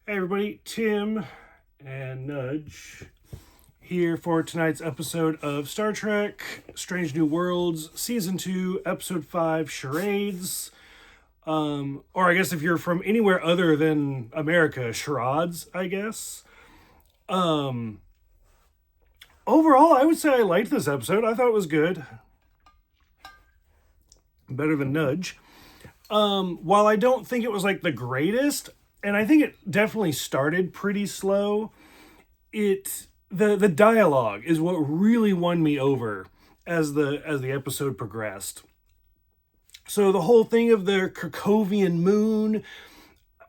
Hey everybody, Tim and Nudge here for tonight's episode of Star Trek Strange New Worlds, Season 2, Episode 5, Charades. Or I guess if you're from anywhere other than America, Charades, I guess. Um, Overall, I would say I liked this episode. I thought it was good. Better than Nudge. While I don't think it was like the greatest, and I think it definitely started pretty slow, the dialogue is what really won me over as the episode progressed. So the whole thing of the Krakowian moon,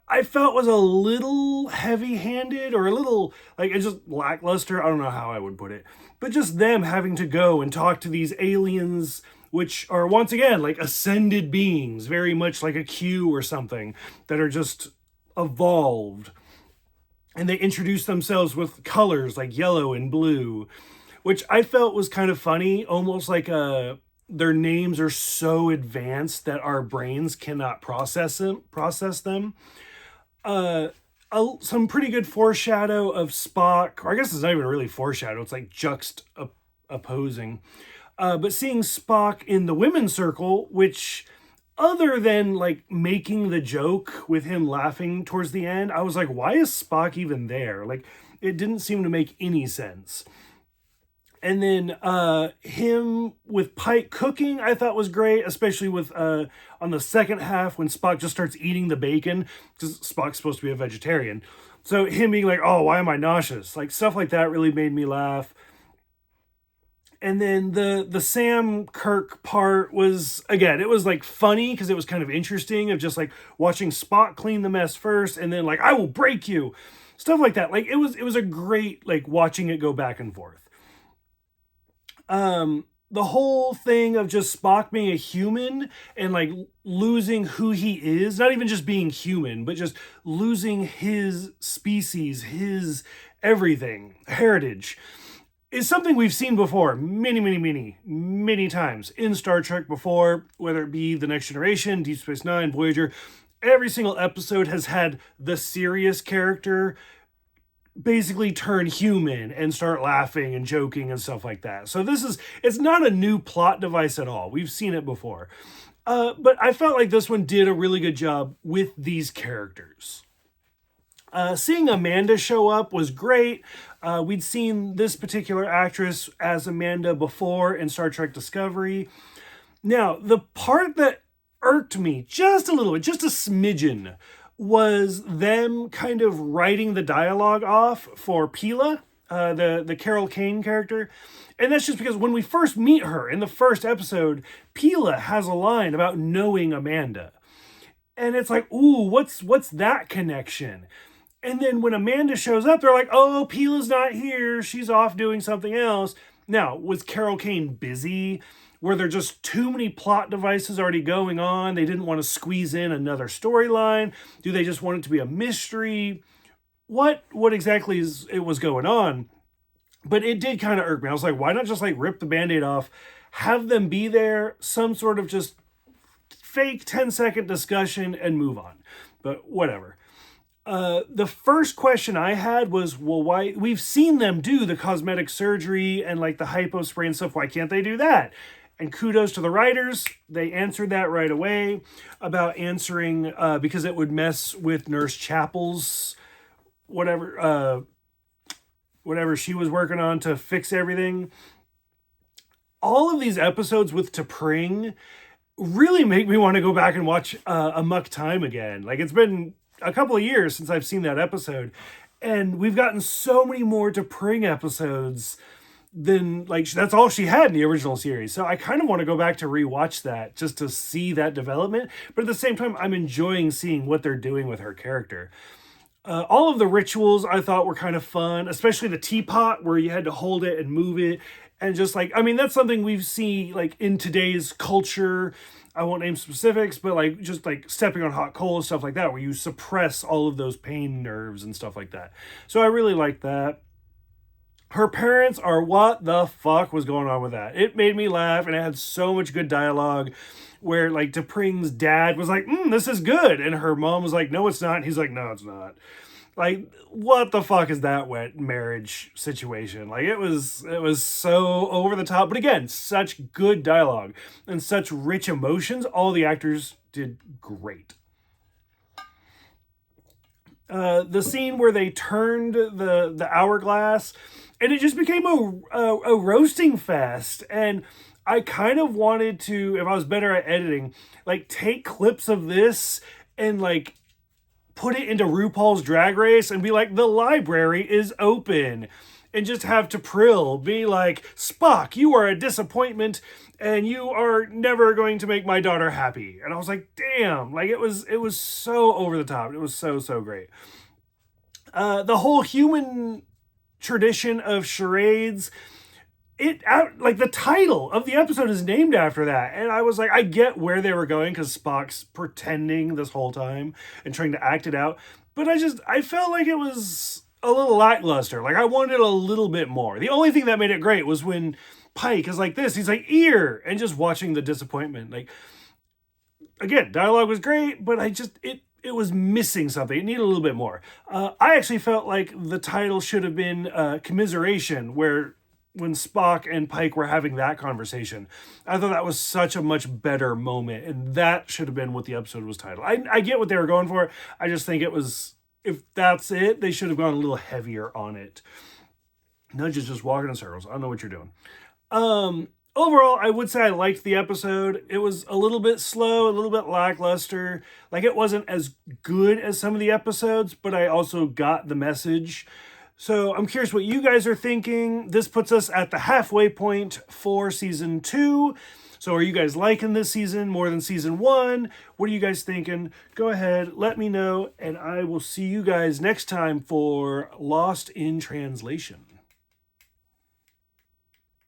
I felt was a little heavy-handed or a little like it's just lackluster. I don't know how I would put it, but just them having to go and talk to these aliens, which are once again like ascended beings, very much like a Q or something, that are just evolved. And they introduce themselves with colors like yellow and blue, which I felt was kind of funny, almost like their names are so advanced that our brains cannot process them. Some pretty good foreshadow of Spock, or I guess it's not even really foreshadow, it's like opposing. But seeing Spock in the women's circle, which other than like making the joke with him laughing towards the end, I was like, why is Spock even there? Like, it didn't seem to make any sense. And then him with Pike cooking, I thought was great, especially with on the second half when Spock just starts eating the bacon, because Spock's supposed to be a vegetarian. So him being like, oh, why am I nauseous? Like, stuff like that really made me laugh. And then the Sam Kirk part was, again, it was like funny because it was kind of interesting of just like watching Spock clean the mess first and then like, I will break you. Stuff like that. Like it was a great like watching it go back and forth. The whole thing of just Spock being a human and like losing who he is, not even just being human, but just losing his species, his everything, heritage, is something we've seen before many times in Star Trek before, whether it be The Next Generation, Deep Space Nine, Voyager. Every single episode has had the serious character basically turn human and start laughing and joking and stuff like that. So it's not a new plot device at all. We've seen it before. But I felt like this one did a really good job with these characters. Seeing Amanda show up was great. We'd seen this particular actress as Amanda before in Star Trek Discovery. Now, the part that irked me just a little bit, just a smidgen, was them kind of writing the dialogue off for Pila, the Carol Kane character. And that's just because when we first meet her in the first episode, Pila has a line about knowing Amanda. And it's like, ooh, what's that connection? And then when Amanda shows up, they're like, oh, Pila's not here. She's off doing something else. Now, was Carol Kane busy? Were there just too many plot devices already going on? They didn't want to squeeze in another storyline? Do they just want it to be a mystery? What exactly was going on? But it did kind of irk me. I was like, why not just like rip the Band-Aid off, have them be there, some sort of just fake 10-second discussion and move on. But whatever. The first question I had was, well, why? We've seen them do the cosmetic surgery and like the hypo spray and stuff. Why can't they do that? And kudos to the writers. They answered that right away about answering because it would mess with Nurse Chapel's whatever she was working on to fix everything. All of these episodes with T'Pring really make me want to go back and watch Amok Time again. Like, it's been a couple of years since I've seen that episode, and we've gotten so many more T'Pring episodes than like that's all she had in the original series. So I kind of want to go back to rewatch that just to see that development. But at the same time, I'm enjoying seeing what they're doing with her character. All of the rituals I thought were kind of fun, especially the teapot where you had to hold it and move it. And just like, I mean, that's something we've seen like in today's culture. I won't name specifics, but like just like stepping on hot coals, stuff like that, where you suppress all of those pain nerves and stuff like that. So I really like that. her parents are, what the fuck was going on with that? It made me laugh, and it had so much good dialogue where like T'Pring's dad was like, this is good. And her mom was like, no, it's not. And he's like, no, it's not. Like, what the fuck is that wet marriage situation? Like, it was so over the top. But again, such good dialogue and such rich emotions. All the actors did great. The scene where they turned the hourglass, and it just became a roasting fest. And I kind of wanted to, if I was better at editing, like take clips of this and like put it into RuPaul's Drag Race and be like, the library is open. And just have T'Prill be like, Spock, you are a disappointment and you are never going to make my daughter happy. And I was like, damn, like it was so over the top. It was so great. The whole human tradition of charades, like the title of the episode is named after that. And I was like, I get where they were going because Spock's pretending this whole time and trying to act it out. But I felt like it was a little lackluster. Like I wanted a little bit more. The only thing that made it great was when Pike is like this. He's like, ear, and just watching the disappointment. Like, again, dialogue was great, but it was missing something. It needed a little bit more. I actually felt like the title should have been Commiseration, where when Spock and Pike were having that conversation. I thought that was such a much better moment, and that should have been what the episode was titled. I get what they were going for. I just think it was, if that's it, they should have gone a little heavier on it. Nudge is just walking in circles. I don't know what you're doing. Overall, I would say I liked the episode. It was a little bit slow, a little bit lackluster. Like, it wasn't as good as some of the episodes, but I also got the message. So I'm curious what you guys are thinking. This puts us at the halfway point for season 2. So are you guys liking this season more than season 1? What are you guys thinking? Go ahead, let me know, and I will see you guys next time for Lost in Translation.